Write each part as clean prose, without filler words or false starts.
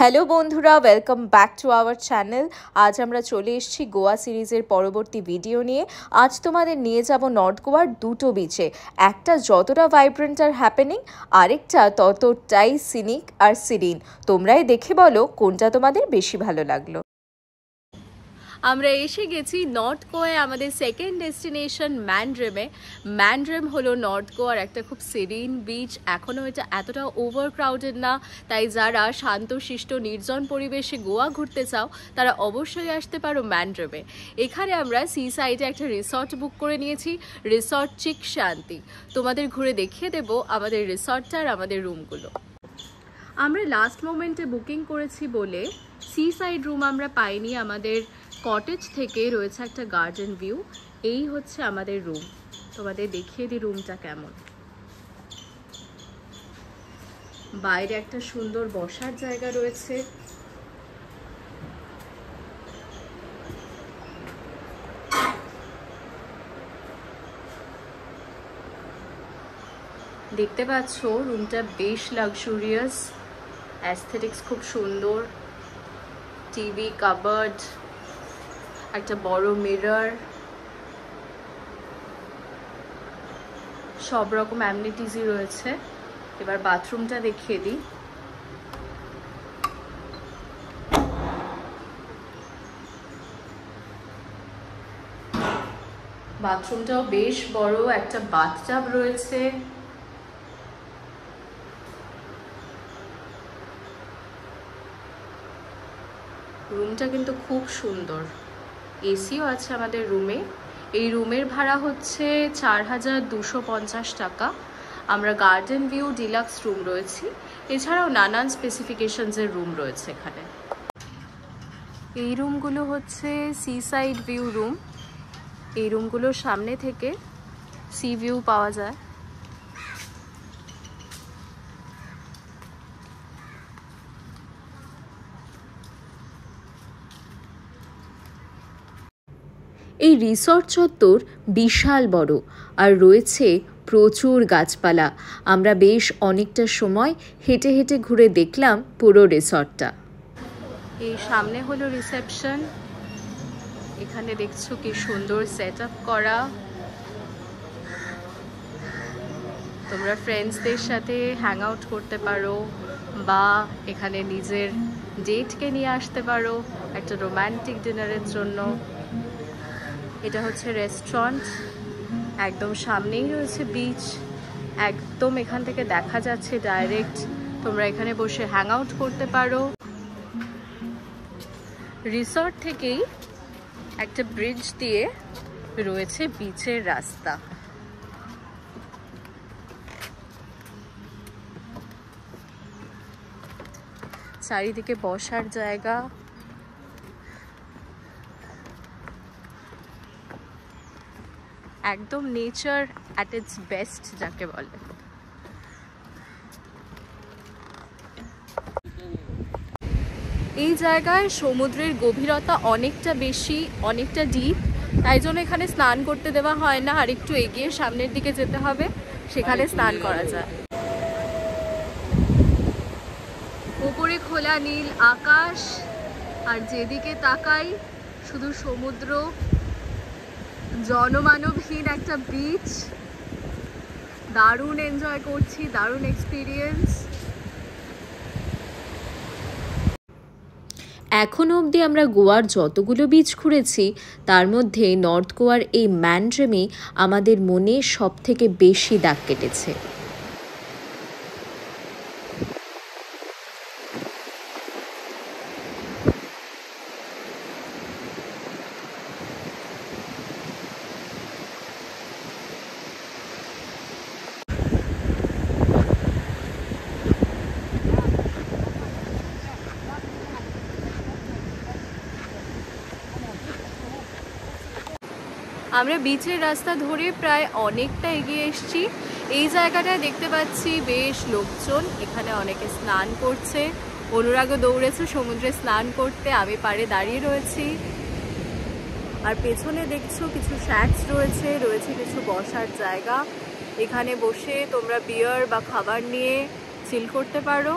Hello বন্ধুরা, welcome back to our channel. আজ আমরা চলে এসেছি গোয়া সিরিজের পরবর্তী ভিডিও নিয়ে। আজ তোমাদের নিয়ে যাব নর্থ গোয়ার দুটো বিচে। একটা যতটা ভাইব্রেন্ট আর হ্যাপেনিং, আরেকটা ততটাই সিনিক আর সিরিন। তোমরাই দেখে বলো কোনটা তোমাদের বেশি ভালো লাগলো। আমরা এসে গেছি নর্থ গোয়ায়, আমাদের সেকেন্ড ডেস্টিনেশন ম্যান্ড্রেমে। ম্যান্ড্রেম হলো নর্থ গোয়ার একটা খুব সিরিন বিচ। এখনও এটা এতটা ওভার ক্রাউডেড না, তাই যারা শান্তশিষ্ট নির্জন পরিবেশে গোয়া ঘুরতে চাও তারা অবশ্যই আসতে পারো ম্যান্ড্রেমে। এখানে আমরা সি সাইডে একটা রিসর্ট বুক করে নিয়েছি, রিসর্ট চিক শান্তি। তোমাদের ঘুরে দেখিয়ে দেবো আমাদের রিসর্টটা আর আমাদের রুমগুলো। আমরা লাস্ট মোমেন্টে বুকিং করেছি বলে সি সাইড রুম আমরা পাইনি। আমাদের কটেজ থেকে রয়েছে একটা গার্ডেন ভিউ। এই হচ্ছে আমাদের রুম, তোমাদের দেখিয়ে দিই রুমটা কেমন। বাইরে একটা সুন্দর বসার জায়গা রয়েছে। দেখতে পাচ্ছ রুমটা বেশ লাক্সুরিয়াস, অ্যাস্থেটিক্স খুব সুন্দর। টিভি, কাবার্ড, একটা বড় মিরর, সব রকম অ্যামিনিটিসই রয়েছে। এবার বাথরুমটা দেখিয়ে দিই। বাথরুমটাও বেশ বড়, একটা বাথটাব রয়েছে। রুমটা কিন্তু খুব সুন্দর। এসিও আছে আমাদের রুমে। এই রুমের ভাড়া হচ্ছে 4250 টাকা। আমরা গার্ডেন ভিউ ডিলাক্স রুম রয়েছি, এছাড়াও নানান স্পেসিফিকেশনসের রুম রয়েছে এখানে। এই রুমগুলো হচ্ছে সি সাইড ভিউ রুম। এই রুমগুলোর সামনে থেকে সি ভিউ পাওয়া যায়। এই রিসর্ট চত্বর বিশাল বড় আর রয়েছে প্রচুর গাছপালা। আমরা বেশ অনেকটা সময় হেঁটে হেঁটে ঘুরে দেখলাম পুরো রিসর্টটা। এই সামনে হলো রিসেপশন। এখানে দেখছো কি সুন্দর সেট আপ করা। তোমরা ফ্রেন্ডসদের সাথে হ্যাং আউট করতে পারো বা এখানে নিজের ডেটকে নিয়ে আসতে পারো একটা রোম্যান্টিক ডিনারের জন্য। এটা হচ্ছে রেস্টুরেন্ট, একদম সামনেই রয়েছে বিচ। একদম এখান থেকে দেখা যাচ্ছে ডাইরেক্ট। তোমরা এখানে বসে হ্যাং আউট করতে পারো। রিসর্ট থেকেই একটা ব্রিজ দিয়ে রয়েছে বিচের রাস্তা। চারিদিকে বসার জায়গা। একদম নেচার অ্যাট ইটস বেস্ট যাকে বলে। এই জায়গায় সমুদ্রের গভীরতা অনেকটা বেশি, অনেকটা ডিপ, তাই জন্য এখানে স্নান করতে দেওয়া হয় না। আর একটু এগিয়ে সামনের দিকে যেতে হবে, সেখানে স্নান করা যায়। উপরে খোলা নীল আকাশ, আর যেদিকে তাকাই শুধু সমুদ্র, জনমানবহীন একটা বিচ। দারুণ এনজয় করছি, দারুণ এক্সপিরিয়েন্স। এখনো অবধি আমরা গোয়ার যতগুলো বিচ ঘুরেছি তার মধ্যে নর্থ গোয়ার এই ম্যান্ড্রেমে আমাদের মনে সবথেকে বেশি দাগ কেটেছে। আমরা বিচের রাস্তা ধরে প্রায় অনেকটা এগিয়ে এসেছি। এই জায়গাটায় দেখতে পাচ্ছি বেশ লোকজন, এখানে অনেকে স্নান করছে। অনুরাগও দৌড়েছে সমুদ্রে স্নান করতে, আমি পাড়ে দাঁড়িয়ে রয়েছি। আর পেছনে দেখছো কিছু শ্যাকস রয়েছে, রয়েছে কিছু বসার জায়গা। এখানে বসে তোমরা বিয়ার বা খাবার নিয়ে চিল করতে পারো।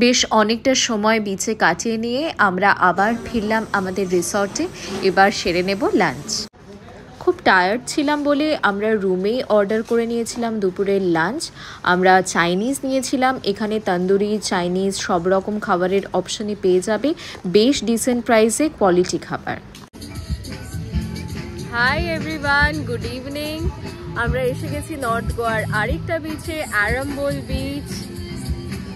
বেশ অনেকটা সময় বিচে কাটিয়ে নিয়ে আমরা আবার ফিরলাম আমাদের রিসর্টে। এবার সেরে নেব লাঞ্চ। খুব টায়ার্ড ছিলাম বলে আমরা রুমেই অর্ডার করে নিয়েছিলাম দুপুরের লাঞ্চ। আমরা চাইনিজ নিয়েছিলাম। এখানে তন্দুরি, চাইনিজ সব রকম খাবারের অপশনই পেয়ে যাবে বেশ ডিসেন্ট প্রাইসে, কোয়ালিটি খাবার। Hi everyone, good evening. আমরা এসে গেছি নর্থ গোয়ার আরেকটা বিচে, আরাম্বোল বিচ।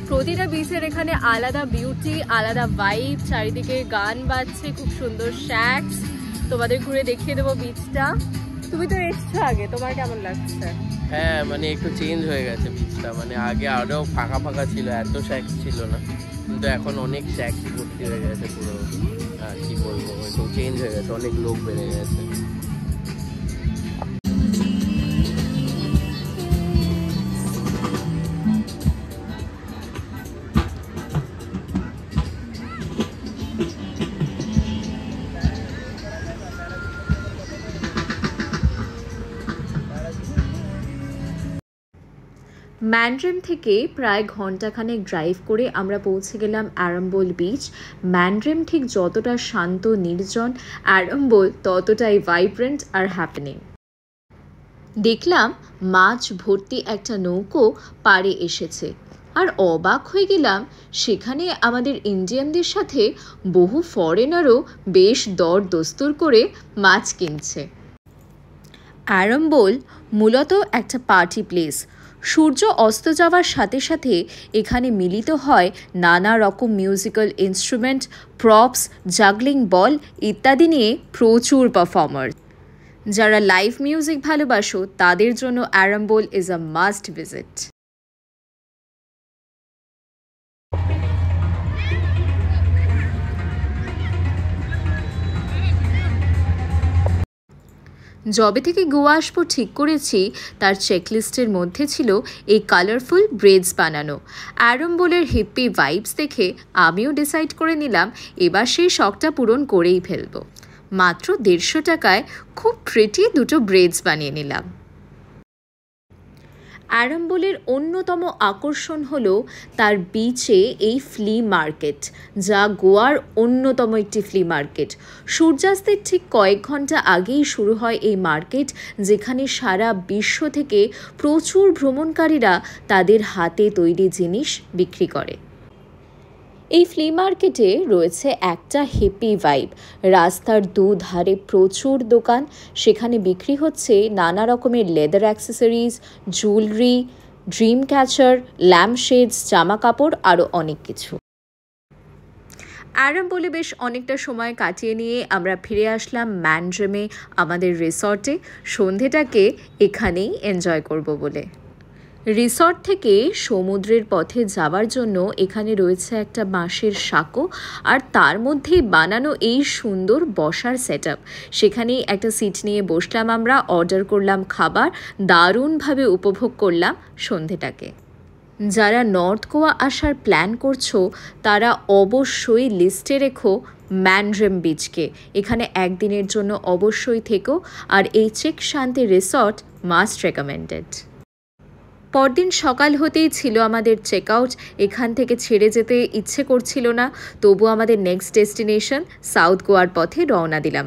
প্রতিটা বিচের এখানে আলাদা বিউটি, আলাদা ভাইব, চারিদিকে গান বাজছে, খুব সুন্দর শ্যাক্স। তোমাদের ঘুরে দেখিয়ে দেবো বিচটা। তুমি তো এসছো আগে, তোমার কেমন লাগছে? হ্যাঁ, মানে একটু চেঞ্জ হয়ে গেছে বিচটা। মানে আগে আরো ফাঁকা ফাঁকা ছিল, এত শ্যাক্স ছিল না, কিন্তু এখন অনেক শ্যাক্স ভর্তি হয়ে গেছে পুরো। আর কি বলবো, একটু চেঞ্জ হয়ে গেছে, অনেক লোক বেড়ে গেছে। ম্যান্ড্রেম থেকে প্রায় ঘন্টাখানেক ড্রাইভ করে আমরা পৌঁছে গেলাম আরাম্বোল বিচ। ম্যান্ড্রেম ঠিক যতটা শান্ত নির্জন, আরাম্বোল ততটাই ভাইব্রেন্ট আর হ্যাপেনিং। দেখলাম মাছ ভর্তি একটা নৌকো পাড়ে এসেছে, আর অবাক হয়ে গেলাম সেখানে আমাদের ইন্ডিয়ানদের সাথে বহু ফরেনারও বেশ দর দস্তুর করে মাছ কিনছে। আরাম্বোল মূলত একটা পার্টি প্লেস। সূর্য অস্ত যাওয়ার সাথে সাথে এখানে মিলিত হয় নানা রকম মিউজিক্যাল ইনস্ট্রুমেন্ট, প্রপস, জাগলিং বল ইত্যাদি নিয়ে প্রচুর পারফর্মার। যারা লাইভ মিউজিক ভালোবাসো তাদের জন্য আরাম্বোল ইজ আ মাস্ট ভিজিট। যবে থেকে গোয়া আসবো ঠিক করেছি তার চেকলিস্টের মধ্যে ছিল এই কালারফুল ব্রেডস বানানো। আরাম্বোলের হিপ্পি ভাইবস দেখে আমিও ডিসাইড করে নিলাম এবার সেই শখটা পূরণ করেই ফেলবো। মাত্র 150 টাকায় খুব প্রিটি দুটো ব্রেডস বানিয়ে নিলাম। আরাম্বোলের অন্যতম আকর্ষণ হলো তার বিচে এই ফ্লি মার্কেট, যা গোয়ার অন্যতম একটি ফ্লি মার্কেট। সূর্যাস্তের ঠিক কয়েক ঘন্টা আগেই শুরু হয় এই মার্কেট, যেখানে সারা বিশ্ব থেকে প্রচুর ভ্রমণকারীরা তাদের হাতে তৈরি জিনিস বিক্রি করে। এই ফ্লি মার্কেটে রয়েছে একটা হেপি ভাইব। রাস্তার দুধারে প্রচুর দোকান, সেখানে বিক্রি হচ্ছে নানা রকমের leather accessories, jewellery, dream catcher, lampshades, জামা কাপড়, আরও অনেক কিছু। আরাম্বোলে বেশ অনেকটা সময় কাটিয়ে নিয়ে আমরা ফিরে আসলাম ম্যান্ড্রেমে আমাদের রিসর্টে, সন্ধেটাকে এখানেই এনজয় করব বলে। রিসর্ট থেকে সমুদ্রের পথে যাওয়ার জন্য এখানে রয়েছে একটা বাঁশের সাঁকো, আর তার মধ্যেই বানানো এই সুন্দর বসার সেটআপ। সেখানেই একটা সিট নিয়ে বসলাম আমরা, অর্ডার করলাম খাবার, দারুণভাবে উপভোগ করলাম সন্ধেটাকে। যারা নর্থ গোয়া আসার প্ল্যান করছো তারা অবশ্যই লিস্টে রেখো ম্যান্ড্রেম বিচকে। এখানে একদিনের জন্য অবশ্যই থেকো, আর এই চেক শান্তি রিসর্ট মাস্ট রেকমেন্ডেড। পরদিন সকাল হতেই ছিল আমাদের চেক আউট। এখান থেকে ছেড়ে যেতে ইচ্ছে করছিল না, তবু আমাদের নেক্সট ডেস্টিনেশন সাউথ গোয়ার পথে রওনা দিলাম।